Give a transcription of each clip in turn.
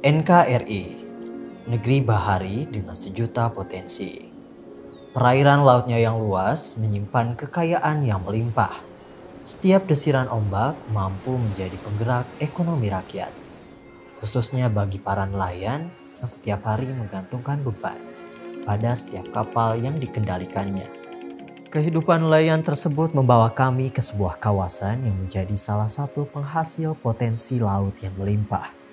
NKRI, negeri bahari dengan sejuta potensi. Perairan lautnya yang luas menyimpan kekayaan yang melimpah. Setiap desiran ombak mampu menjadi penggerak ekonomi rakyat, khususnya bagi para nelayan yang setiap hari menggantungkan beban pada setiap kapal yang dikendalikannya. Kehidupan nelayan tersebut membawa kami ke sebuah kawasan yang menjadi salah satu penghasil potensi laut yang melimpah.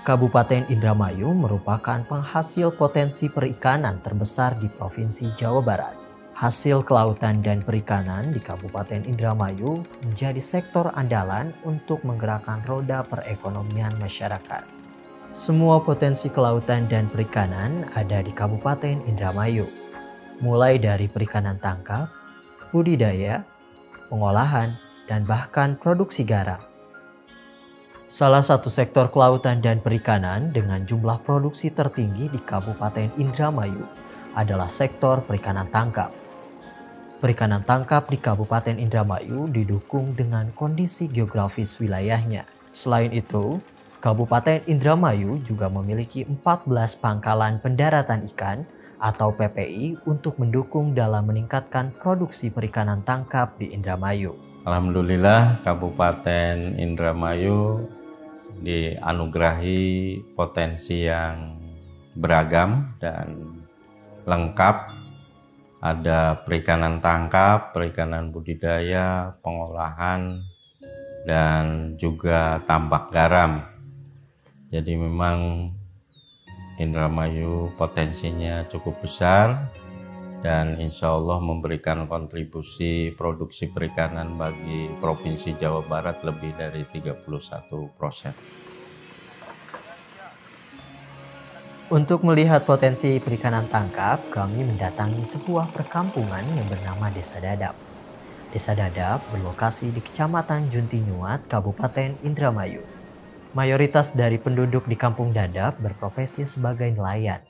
Kabupaten Indramayu merupakan penghasil potensi perikanan terbesar di Provinsi Jawa Barat. Hasil kelautan dan perikanan di Kabupaten Indramayu menjadi sektor andalan untuk menggerakkan roda perekonomian masyarakat. Semua potensi kelautan dan perikanan ada di Kabupaten Indramayu, mulai dari perikanan tangkap, budidaya, pengolahan, dan bahkan produksi garam. Salah satu sektor kelautan dan perikanan dengan jumlah produksi tertinggi di Kabupaten Indramayu adalah sektor perikanan tangkap. Perikanan tangkap di Kabupaten Indramayu didukung dengan kondisi geografis wilayahnya. Selain itu, Kabupaten Indramayu juga memiliki 14 pangkalan pendaratan ikan atau PPI untuk mendukung dalam meningkatkan produksi perikanan tangkap di Indramayu. Alhamdulillah Kabupaten Indramayu dianugerahi potensi yang beragam dan lengkap. Ada perikanan tangkap, perikanan budidaya, pengolahan, dan juga tambak garam. Jadi memang Indramayu potensinya cukup besar dan insya Allah memberikan kontribusi produksi perikanan bagi Provinsi Jawa Barat lebih dari 31%. Untuk melihat potensi perikanan tangkap, kami mendatangi sebuah perkampungan yang bernama Desa Dadap. Desa Dadap berlokasi di Kecamatan Juntinyuat, Kabupaten Indramayu. Mayoritas dari penduduk di Kampung Dadap berprofesi sebagai nelayan.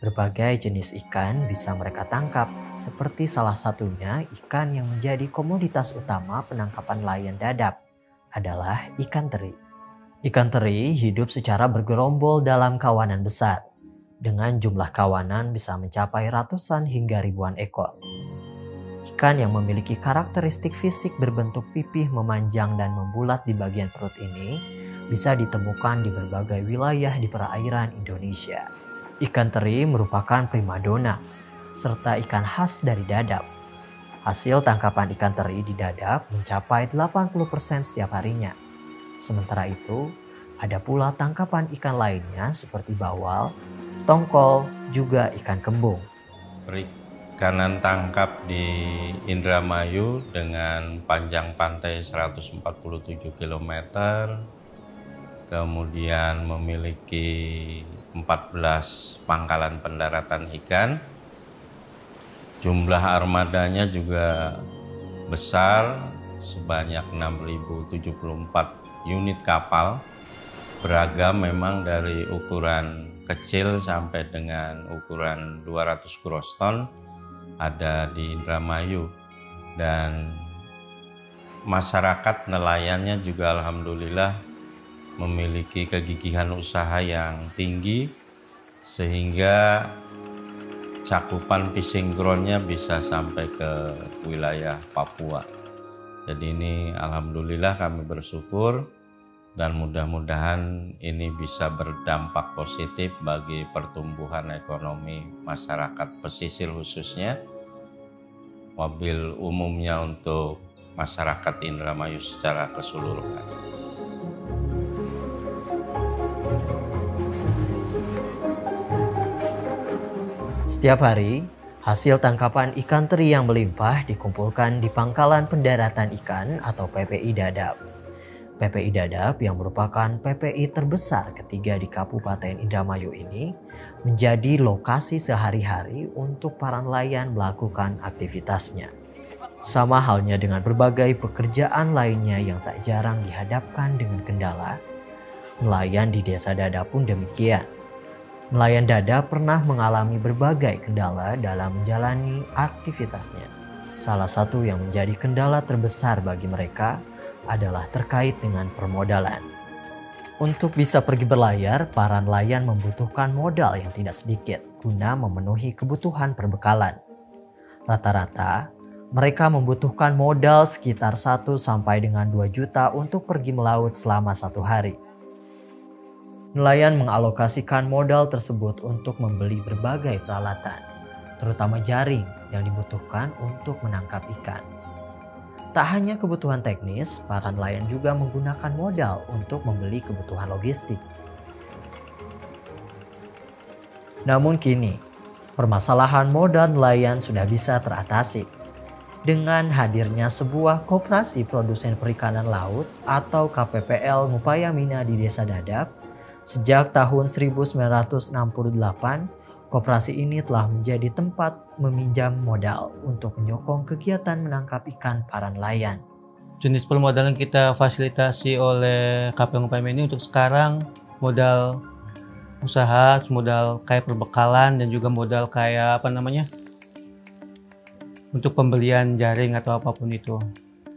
Berbagai jenis ikan bisa mereka tangkap, seperti salah satunya ikan yang menjadi komoditas utama penangkapan nelayan Dadap adalah ikan teri. Ikan teri hidup secara bergerombol dalam kawanan besar, dengan jumlah kawanan bisa mencapai ratusan hingga ribuan ekor. Ikan yang memiliki karakteristik fisik berbentuk pipih memanjang dan membulat di bagian perut ini bisa ditemukan di berbagai wilayah di perairan Indonesia. Ikan teri merupakan primadona, serta ikan khas dari Dadap. Hasil tangkapan ikan teri di Dadap mencapai 80% setiap harinya. Sementara itu, ada pula tangkapan ikan lainnya seperti bawal, tongkol, juga ikan kembung. Perikanan tangkap di Indramayu dengan panjang pantai 147 km, kemudian memiliki 14 pangkalan pendaratan ikan. Jumlah armadanya juga besar, sebanyak 6.074 unit kapal. Beragam memang dari ukuran kecil sampai dengan ukuran 200 gross ton ada di Indramayu. Dan masyarakat nelayannya juga alhamdulillah memiliki kegigihan usaha yang tinggi sehingga cakupan fishing groundnya bisa sampai ke wilayah Papua. Jadi ini alhamdulillah kami bersyukur dan mudah-mudahan ini bisa berdampak positif bagi pertumbuhan ekonomi masyarakat pesisir khususnya, wabil umumnya untuk masyarakat Indramayu secara keseluruhan. Setiap hari, hasil tangkapan ikan teri yang melimpah dikumpulkan di Pangkalan Pendaratan Ikan atau PPI Dadap. PPI Dadap yang merupakan PPI terbesar ketiga di Kabupaten Indramayu ini menjadi lokasi sehari-hari untuk para nelayan melakukan aktivitasnya. Sama halnya dengan berbagai pekerjaan lainnya yang tak jarang dihadapkan dengan kendala, nelayan di Desa Dadap pun demikian. Nelayan Dadap pernah mengalami berbagai kendala dalam menjalani aktivitasnya. Salah satu yang menjadi kendala terbesar bagi mereka adalah terkait dengan permodalan. Untuk bisa pergi berlayar, para nelayan membutuhkan modal yang tidak sedikit guna memenuhi kebutuhan perbekalan. Rata-rata, mereka membutuhkan modal sekitar 1 sampai dengan 2 juta untuk pergi melaut selama 1 hari. Nelayan mengalokasikan modal tersebut untuk membeli berbagai peralatan, terutama jaring yang dibutuhkan untuk menangkap ikan. Tak hanya kebutuhan teknis, para nelayan juga menggunakan modal untuk membeli kebutuhan logistik. Namun kini, permasalahan modal nelayan sudah bisa teratasi dengan hadirnya sebuah koperasi produsen perikanan laut atau KPPL Ngupayamina di Desa Dadap. Sejak tahun 1968, koperasi ini telah menjadi tempat meminjam modal untuk menyokong kegiatan menangkap ikan para nelayan. Jenis permodalan kita fasilitasi oleh KPPL Ngupayamina ini untuk sekarang modal usaha, modal kayak perbekalan dan juga modal kayak untuk pembelian jaring atau apapun itu.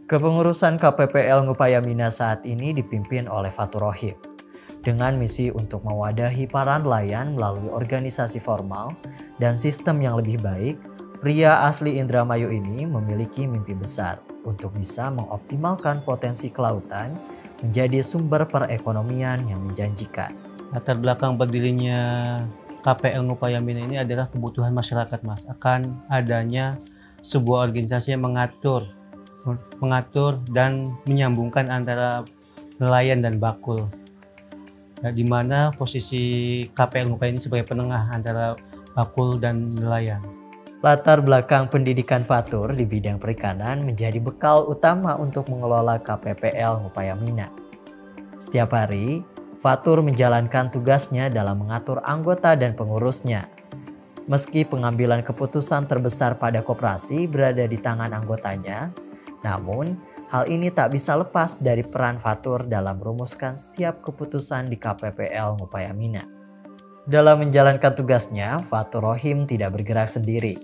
Kepengurusan KPPL Ngupayamina saat ini dipimpin oleh Fatur Rohim dengan misi untuk mewadahi para nelayan melalui organisasi formal dan sistem yang lebih baik. Pria asli Indramayu ini memiliki mimpi besar untuk bisa mengoptimalkan potensi kelautan menjadi sumber perekonomian yang menjanjikan. Latar belakang berdirinya KPPL Ngupayamina ini adalah kebutuhan masyarakat, Mas, akan adanya sebuah organisasi yang mengatur dan menyambungkan antara nelayan dan bakul. Nah, di mana posisi KPPL Ngupayamina ini sebagai penengah antara bakul dan nelayan. Latar belakang pendidikan Fatur di bidang perikanan menjadi bekal utama untuk mengelola KPPL Ngupayamina. Setiap hari, Fatur menjalankan tugasnya dalam mengatur anggota dan pengurusnya. Meski pengambilan keputusan terbesar pada koperasi berada di tangan anggotanya, namun hal ini tak bisa lepas dari peran Fatur dalam merumuskan setiap keputusan di KPPL Ngupayamina. Dalam menjalankan tugasnya, Fatur Rohim tidak bergerak sendiri.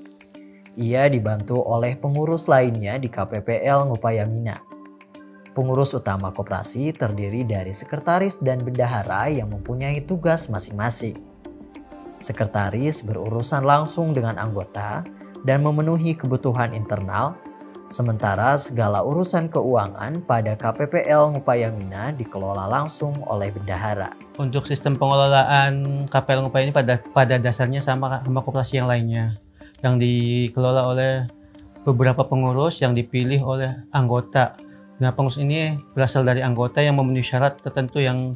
Ia dibantu oleh pengurus lainnya di KPPL Ngupayamina. Pengurus utama koperasi terdiri dari sekretaris dan bendahara yang mempunyai tugas masing-masing. Sekretaris berurusan langsung dengan anggota dan memenuhi kebutuhan internal, sementara segala urusan keuangan pada KPPL Ngupayamina dikelola langsung oleh bendahara. Untuk sistem pengelolaan KPPL Ngupayamina pada dasarnya sama koperasi yang lainnya, yang dikelola oleh beberapa pengurus yang dipilih oleh anggota. Nah, pengurus ini berasal dari anggota yang memenuhi syarat tertentu yang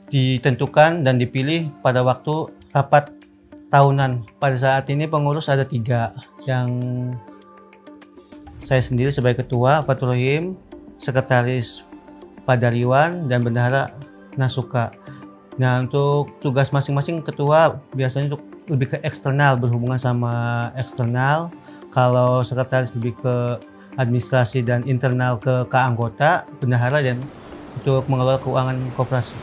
ditentukan dan dipilih pada waktu rapat tahunan. Pada saat ini pengurus ada 3, yang saya sendiri sebagai ketua, Fatur Rohim, sekretaris Padariwan, dan bendahara Nasuka. Nah, untuk tugas masing-masing ketua biasanya untuk lebih ke eksternal, berhubungan sama eksternal. Kalau sekretaris lebih ke administrasi dan internal ke anggota, bendahara dan untuk mengelola keuangan koperasi.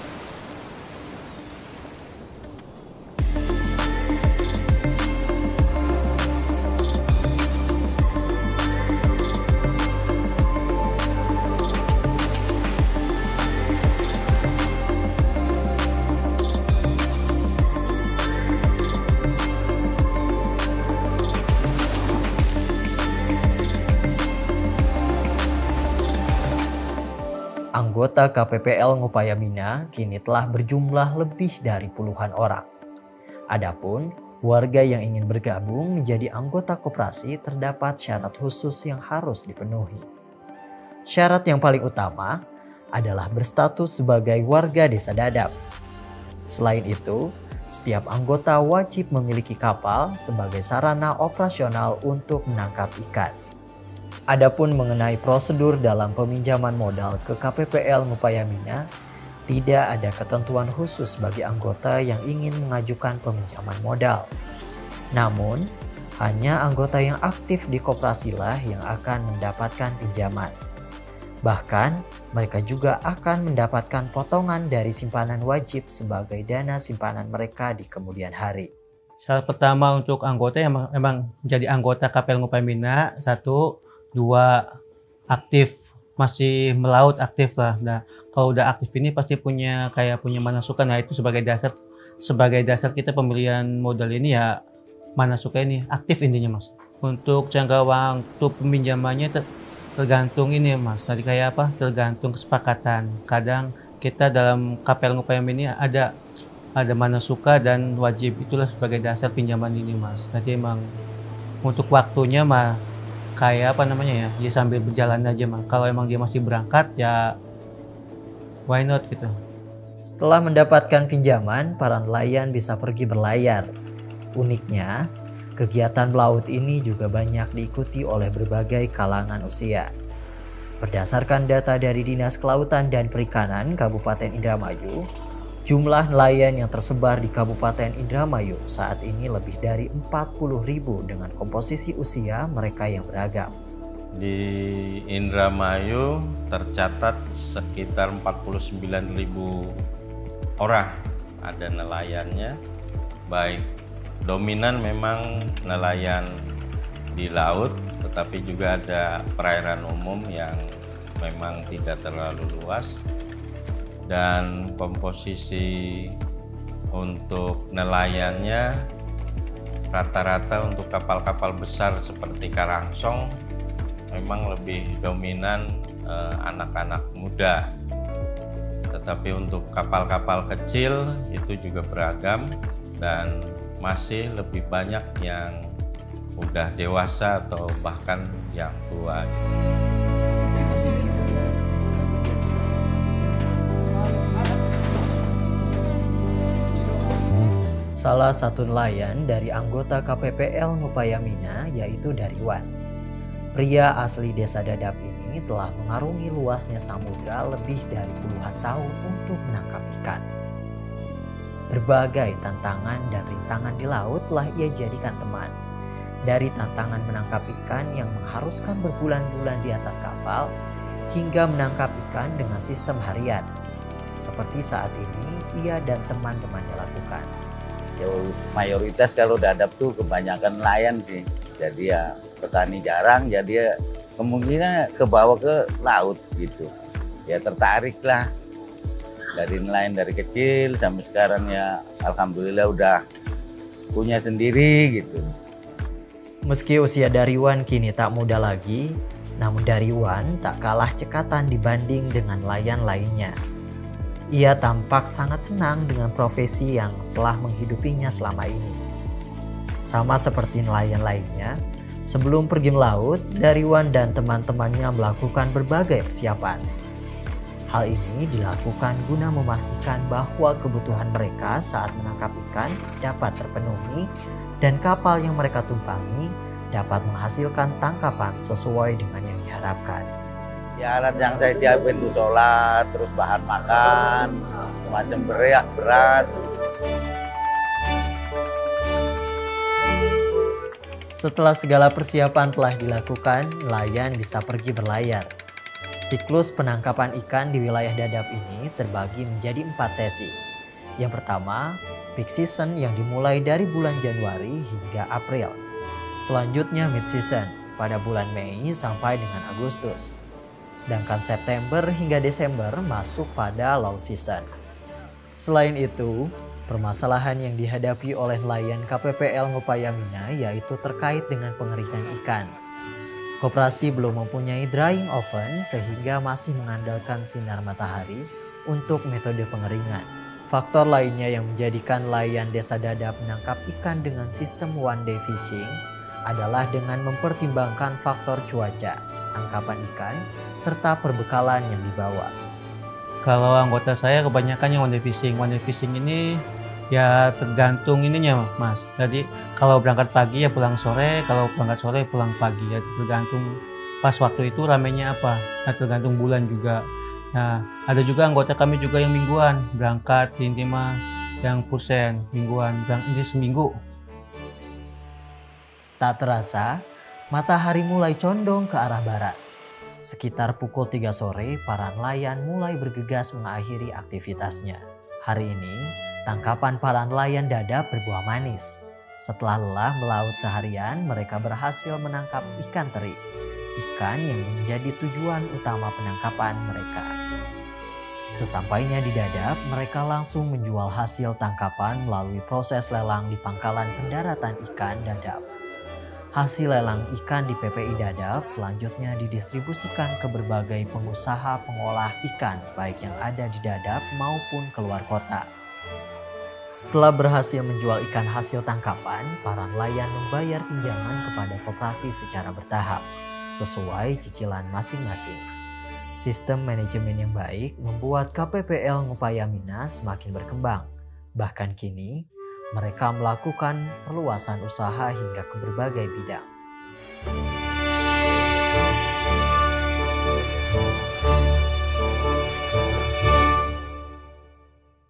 Anggota KPPL Ngupayamina kini telah berjumlah lebih dari puluhan orang. Adapun warga yang ingin bergabung menjadi anggota koperasi terdapat syarat khusus yang harus dipenuhi. Syarat yang paling utama adalah berstatus sebagai warga Desa Dadap. Selain itu, setiap anggota wajib memiliki kapal sebagai sarana operasional untuk menangkap ikan. Adapun mengenai prosedur dalam peminjaman modal ke KPPL Ngupayamina, tidak ada ketentuan khusus bagi anggota yang ingin mengajukan peminjaman modal. Namun, hanya anggota yang aktif di koperasilah yang akan mendapatkan pinjaman. Bahkan, mereka juga akan mendapatkan potongan dari simpanan wajib sebagai dana simpanan mereka di kemudian hari. Syarat pertama untuk anggota yang memang menjadi anggota KPPL Ngupayamina, 1, 2, aktif masih melaut aktif lah. Nah, kalau udah aktif ini pasti punya mana suka. Nah, itu sebagai dasar kita pemilihan modal ini ya mana suka ini aktif intinya Mas. Untuk jangka waktu peminjamannya tergantung ini Mas. Tadi kayak apa? Tergantung kesepakatan. Kadang kita dalam KPL Ngupayam ini ada mana suka dan wajib, itulah sebagai dasar pinjaman ini Mas. Jadi emang untuk waktunya mah kayak apa namanya ya sambil berjalan aja mah. Kalau emang dia masih berangkat ya why not gitu. Setelah mendapatkan pinjaman, para nelayan bisa pergi berlayar. Uniknya, kegiatan melaut ini juga banyak diikuti oleh berbagai kalangan usia. Berdasarkan data dari Dinas Kelautan dan Perikanan Kabupaten Indramayu, jumlah nelayan yang tersebar di Kabupaten Indramayu saat ini lebih dari 40.000 dengan komposisi usia mereka yang beragam. Di Indramayu tercatat sekitar 49.000 orang ada nelayannya, baik dominan memang nelayan di laut, tetapi juga ada perairan umum yang memang tidak terlalu luas. Dan komposisi untuk nelayannya rata-rata untuk kapal-kapal besar seperti Karangsong memang lebih dominan anak-anak muda, tetapi untuk kapal-kapal kecil itu juga beragam dan masih lebih banyak yang udah dewasa atau bahkan yang tua. Salah satu nelayan dari anggota KPPL Ngupayamina yaitu Dariwan. Pria asli desa Dadap ini telah mengarungi luasnya samudra lebih dari puluhan tahun untuk menangkap ikan. Berbagai tantangan dan rintangan di laut telah ia jadikan teman. Dari tantangan menangkap ikan yang mengharuskan berbulan-bulan di atas kapal, hingga menangkap ikan dengan sistem harian. Seperti saat ini ia dan teman-temannya lakukan. Ya, mayoritas kalau Dadap tuh kebanyakan nelayan sih, jadi ya petani jarang, jadi ya kemungkinan kebawa ke laut gitu. Ya tertarik lah dari nelayan dari kecil sampai sekarang ya alhamdulillah udah punya sendiri gitu. Meski usia Dariwan kini tak muda lagi, namun Dariwan tak kalah cekatan dibanding dengan nelayan lainnya. Ia tampak sangat senang dengan profesi yang telah menghidupinya selama ini. Sama seperti nelayan lainnya, sebelum pergi melaut, Dariwan dan teman-temannya melakukan berbagai persiapan. Hal ini dilakukan guna memastikan bahwa kebutuhan mereka saat menangkap ikan dapat terpenuhi dan kapal yang mereka tumpangi dapat menghasilkan tangkapan sesuai dengan yang diharapkan. Ya alat yang saya siapin itu solar, terus bahan makan, macam beras. Setelah segala persiapan telah dilakukan, nelayan bisa pergi berlayar. Siklus penangkapan ikan di wilayah Dadap ini terbagi menjadi 4 sesi. Yang pertama, peak season yang dimulai dari bulan Januari hingga April. Selanjutnya mid season pada bulan Mei sampai dengan Agustus. Sedangkan September hingga Desember masuk pada low season. Selain itu, permasalahan yang dihadapi oleh nelayan KPPL Ngupayamina yaitu terkait dengan pengeringan ikan. Koperasi belum mempunyai drying oven sehingga masih mengandalkan sinar matahari untuk metode pengeringan. Faktor lainnya yang menjadikan nelayan desa Dadap menangkap ikan dengan sistem one day fishing adalah dengan mempertimbangkan faktor cuaca, tangkapan ikan, serta perbekalan yang dibawa. Kalau anggota saya kebanyakan yang one day fishing. One day fishing ini ya tergantung ininya Mas. Jadi kalau berangkat pagi ya pulang sore, kalau berangkat sore pulang pagi. Ya tergantung pas waktu itu ramenya apa. Nah, tergantung bulan juga. Nah ada juga anggota kami juga yang mingguan berangkat di Intima yang persen mingguan ini seminggu. Tak terasa, matahari mulai condong ke arah barat. Sekitar pukul 3 sore, para nelayan mulai bergegas mengakhiri aktivitasnya. Hari ini, tangkapan para nelayan Dadap berbuah manis. Setelah lelah melaut seharian, mereka berhasil menangkap ikan teri. ikan yang menjadi tujuan utama penangkapan mereka. Sesampainya di Dadap, mereka langsung menjual hasil tangkapan melalui proses lelang di pangkalan pendaratan ikan Dadap. Hasil lelang ikan di PPI Dadap selanjutnya didistribusikan ke berbagai pengusaha pengolah ikan baik yang ada di Dadap maupun keluar kota. Setelah berhasil menjual ikan hasil tangkapan, para nelayan membayar pinjaman kepada koperasi secara bertahap, sesuai cicilan masing-masing. Sistem manajemen yang baik membuat KPPL Ngupayamina semakin berkembang. Bahkan kini, mereka melakukan perluasan usaha hingga ke berbagai bidang.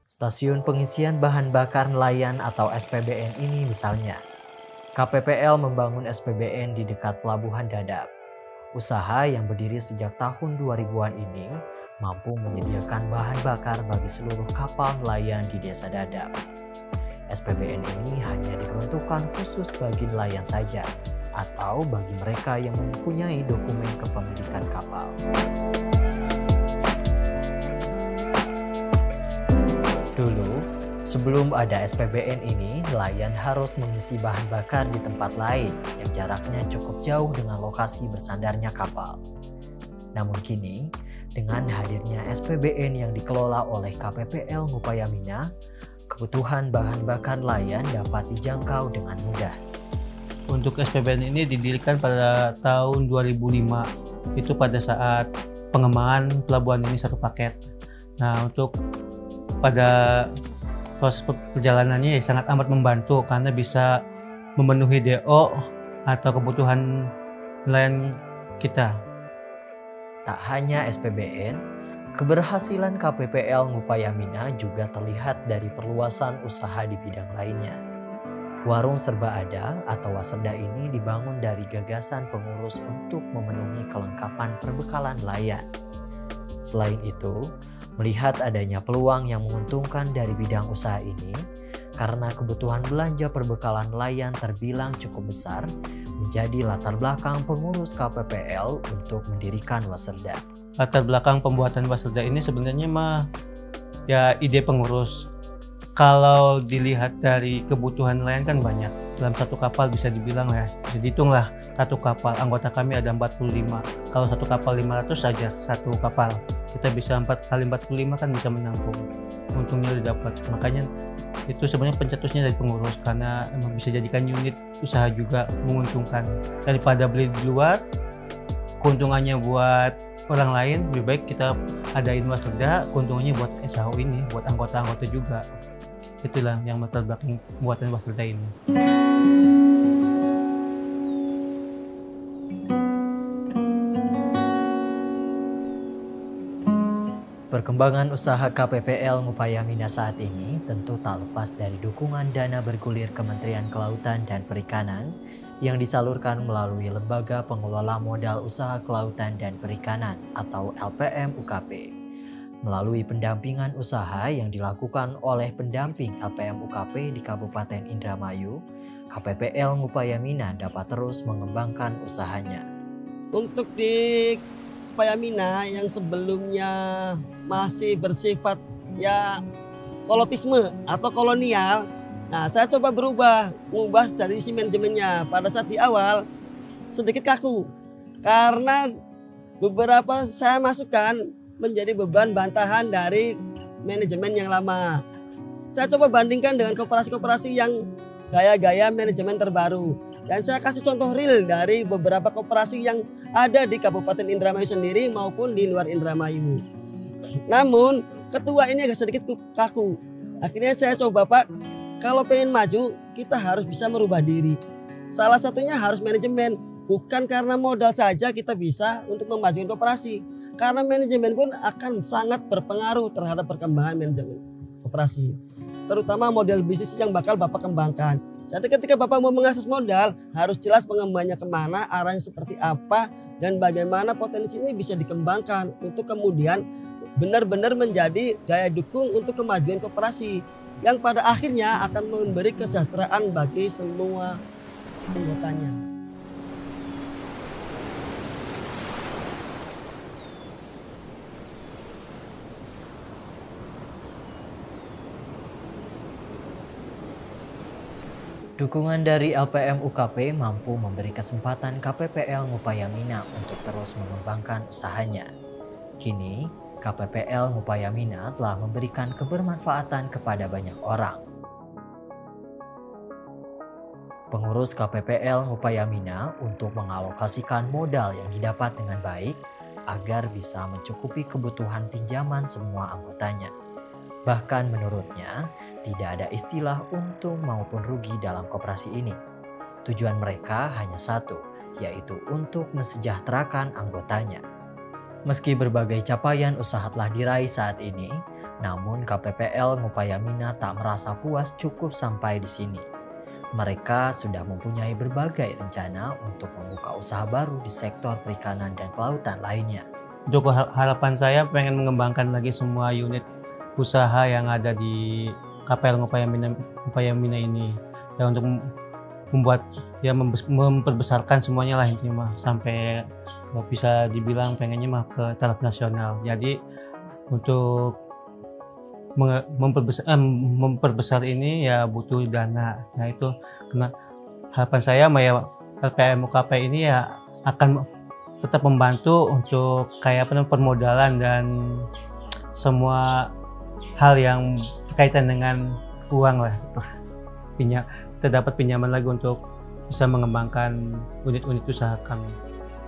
Stasiun pengisian bahan bakar nelayan atau SPBN ini misalnya, KPPL membangun SPBN di dekat Pelabuhan Dadap. Usaha yang berdiri sejak tahun 2000-an ini mampu menyediakan bahan bakar bagi seluruh kapal nelayan di Desa Dadap. SPBN ini hanya diperuntukkan khusus bagi nelayan saja atau bagi mereka yang mempunyai dokumen kepemilikan kapal. Dulu, sebelum ada SPBN ini, nelayan harus mengisi bahan bakar di tempat lain yang jaraknya cukup jauh dengan lokasi bersandarnya kapal. Namun kini, dengan hadirnya SPBN yang dikelola oleh KPPL Ngupayamina, kebutuhan bahan bakar nelayan dapat dijangkau dengan mudah. Untuk SPBN ini didirikan pada tahun 2005, itu pada saat pengembangan pelabuhan ini satu paket. Nah, untuk pada proses perjalanannya sangat amat membantu karena bisa memenuhi DO atau kebutuhan nelayan kita. Tak hanya SPBN, keberhasilan KPPL Ngupayamina juga terlihat dari perluasan usaha di bidang lainnya. Warung Serba Ada atau Waserda ini dibangun dari gagasan pengurus untuk memenuhi kelengkapan perbekalan nelayan. Selain itu, melihat adanya peluang yang menguntungkan dari bidang usaha ini, karena kebutuhan belanja perbekalan nelayan terbilang cukup besar, menjadi latar belakang pengurus KPPL untuk mendirikan Waserda. Latar belakang pembuatan Waserda ini sebenarnya ya ide pengurus. Kalau dilihat dari kebutuhan nelayan kan banyak. Dalam satu kapal bisa dibilang bisa dihitung lah, satu kapal anggota kami ada 45. Kalau satu kapal 500 saja satu kapal. Kita bisa 4 kali 45 kan bisa menampung. Untungnya udah dapat. Makanya itu sebenarnya pencetusnya dari pengurus karena emang bisa jadikan unit usaha juga menguntungkan. Daripada beli di luar, keuntungannya buat orang lain lebih baik kita adain Waserda, keuntungannya buat SHO ini, buat anggota-anggota juga. Itulah yang latar belakang pembuatan Waserda ini. Perkembangan usaha KPPL Ngupayamina saat ini tentu tak lepas dari dukungan dana bergulir Kementerian Kelautan dan Perikanan yang disalurkan melalui Lembaga Pengelola Modal Usaha Kelautan dan Perikanan atau LPM UKP. Melalui pendampingan usaha yang dilakukan oleh pendamping LPM UKP di Kabupaten Indramayu, KPPL Ngupayamina dapat terus mengembangkan usahanya. Untuk di Ngupayamina yang sebelumnya masih bersifat kolotisme atau kolonial, nah saya coba mengubah dari si manajemennya. Pada saat di awal sedikit kaku karena beberapa saya masukkan menjadi beban bantahan dari manajemen yang lama. Saya coba bandingkan dengan koperasi-koperasi yang gaya-gaya manajemen terbaru. Dan saya kasih contoh real dari beberapa koperasi yang ada di Kabupaten Indramayu sendiri maupun di luar Indramayu. Namun ketua ini agak sedikit kaku. Akhirnya saya coba, Pak, kalau pengen maju kita harus bisa merubah diri. Salah satunya harus manajemen. Bukan karena modal saja kita bisa untuk memajukan koperasi. Karena manajemen pun akan sangat berpengaruh terhadap perkembangan manajemen koperasi. Terutama model bisnis yang bakal Bapak kembangkan. Jadi ketika Bapak mau mengakses modal, harus jelas pengembangannya kemana, arahnya seperti apa, dan bagaimana potensi ini bisa dikembangkan untuk kemudian benar-benar menjadi daya dukung untuk kemajuan koperasi yang pada akhirnya akan memberi kesejahteraan bagi semua anggotanya. Dukungan dari LPM UKP mampu memberi kesempatan KPPL Ngupayamina untuk terus mengembangkan usahanya. Kini, KPPL Ngupayamina telah memberikan kebermanfaatan kepada banyak orang. Pengurus KPPL Ngupayamina untuk mengalokasikan modal yang didapat dengan baik agar bisa mencukupi kebutuhan pinjaman semua anggotanya. Bahkan menurutnya, tidak ada istilah untung maupun rugi dalam koperasi ini. Tujuan mereka hanya satu, yaitu untuk mensejahterakan anggotanya. Meski berbagai capaian usaha telah diraih saat ini, namun KPPL Ngupayamina tak merasa puas cukup sampai di sini. Mereka sudah mempunyai berbagai rencana untuk membuka usaha baru di sektor perikanan dan kelautan lainnya. Untuk harapan saya pengen mengembangkan lagi semua unit usaha yang ada di KPL Ngupayamina ini, ya, untuk membuat ya memperbesarkan semuanya lah intinya mah, sampai bisa dibilang pengennya mah ke taraf nasional. Jadi untuk memperbesar ini ya butuh dana. Nah itu harapan saya ya LPM UKP ini ya akan tetap membantu untuk kayak permodalan dan semua hal yang berkaitan dengan uang lah. Kita dapat pinjaman lagi untuk bisa mengembangkan unit-unit usaha kami.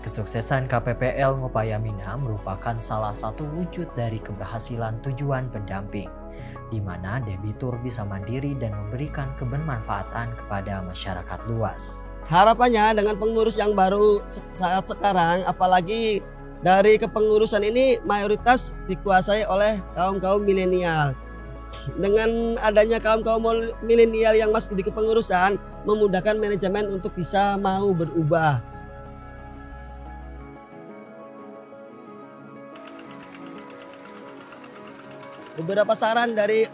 Kesuksesan KPPL Ngupayamina merupakan salah satu wujud dari keberhasilan tujuan pendamping, di mana debitur bisa mandiri dan memberikan kebermanfaatan kepada masyarakat luas. Harapannya dengan pengurus yang baru saat sekarang, apalagi dari kepengurusan ini mayoritas dikuasai oleh kaum-kaum milenial. Dengan adanya kaum-kaum milenial yang masuk di kepengurusan, memudahkan manajemen untuk bisa mau berubah. Beberapa saran dari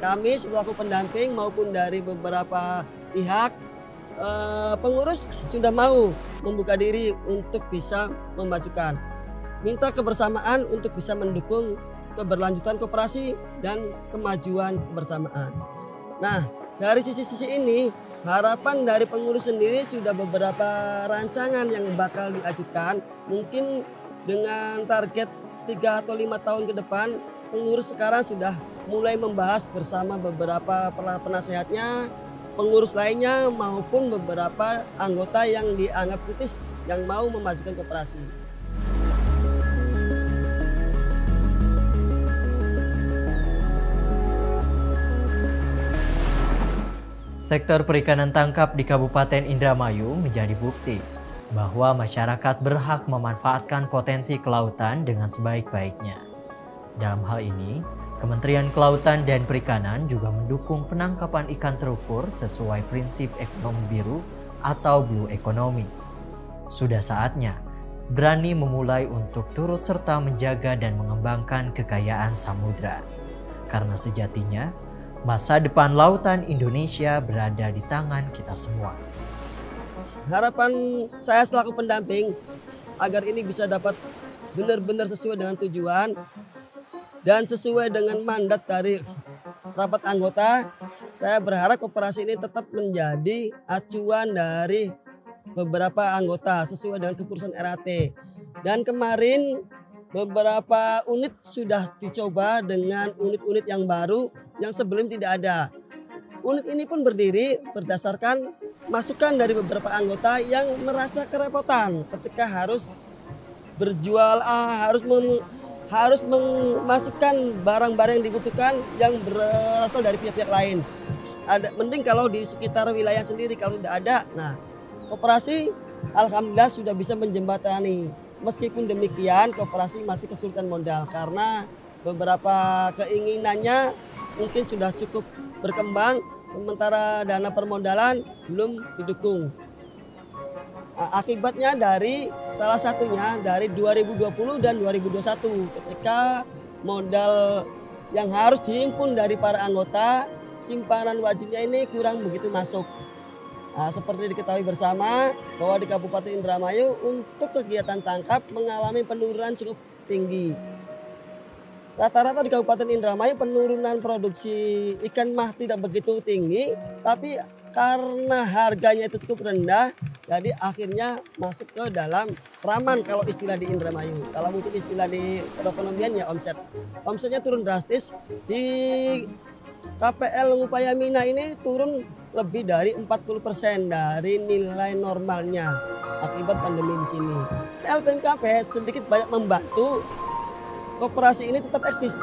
kami selaku pendamping maupun dari beberapa pihak, pengurus sudah mau membuka diri untuk bisa memajukan. Minta kebersamaan untuk bisa mendukung keberlanjutan koperasi dan kemajuan kebersamaan. Nah, dari sisi-sisi ini, harapan dari pengurus sendiri sudah beberapa rancangan yang bakal diajukan. Mungkin dengan target 3 atau 5 tahun ke depan, pengurus sekarang sudah mulai membahas bersama beberapa penasehatnya, pengurus lainnya maupun beberapa anggota yang dianggap kritis yang mau memajukan koperasi. Sektor perikanan tangkap di Kabupaten Indramayu menjadi bukti bahwa masyarakat berhak memanfaatkan potensi kelautan dengan sebaik-baiknya. Dalam hal ini, Kementerian Kelautan dan Perikanan juga mendukung penangkapan ikan terukur sesuai prinsip ekonomi biru atau blue economy. Sudah saatnya berani memulai untuk turut serta menjaga dan mengembangkan kekayaan samudra. Karena sejatinya, masa depan lautan Indonesia berada di tangan kita semua. Harapan saya selaku pendamping agar ini bisa dapat benar-benar sesuai dengan tujuan dan sesuai dengan mandat dari rapat anggota. Saya berharap koperasi ini tetap menjadi acuan dari beberapa anggota sesuai dengan keputusan RAT. Dan kemarin beberapa unit sudah dicoba dengan unit-unit yang baru yang sebelum tidak ada. Unit ini pun berdiri berdasarkan masukan dari beberapa anggota yang merasa kerepotan ketika harus berjual, harus memasukkan barang-barang yang dibutuhkan yang berasal dari pihak-pihak lain. Mending kalau di sekitar wilayah sendiri, kalau tidak ada. Nah, koperasi alhamdulillah sudah bisa menjembatani. Meskipun demikian, koperasi masih kesulitan modal karena beberapa keinginannya mungkin sudah cukup berkembang, sementara dana permodalan belum didukung. Akibatnya dari salah satunya dari 2020 dan 2021 ketika modal yang harus dihimpun dari para anggota, simpanan wajibnya ini kurang begitu masuk. Nah, seperti diketahui bersama bahwa di Kabupaten Indramayu untuk kegiatan tangkap mengalami penurunan cukup tinggi. Rata-rata di Kabupaten Indramayu penurunan produksi ikan mah tidak begitu tinggi, tapi Karena harganya itu cukup rendah, jadi akhirnya masuk ke dalam raman kalau istilah di Indramayu. Kalau mungkin istilah di perekonomian ya omset. Omsetnya turun drastis. Di KPL Ngupaya Mina ini turun lebih dari 40% dari nilai normalnya akibat pandemi di sini. LPMKP sedikit banyak membantu koperasi ini tetap eksis.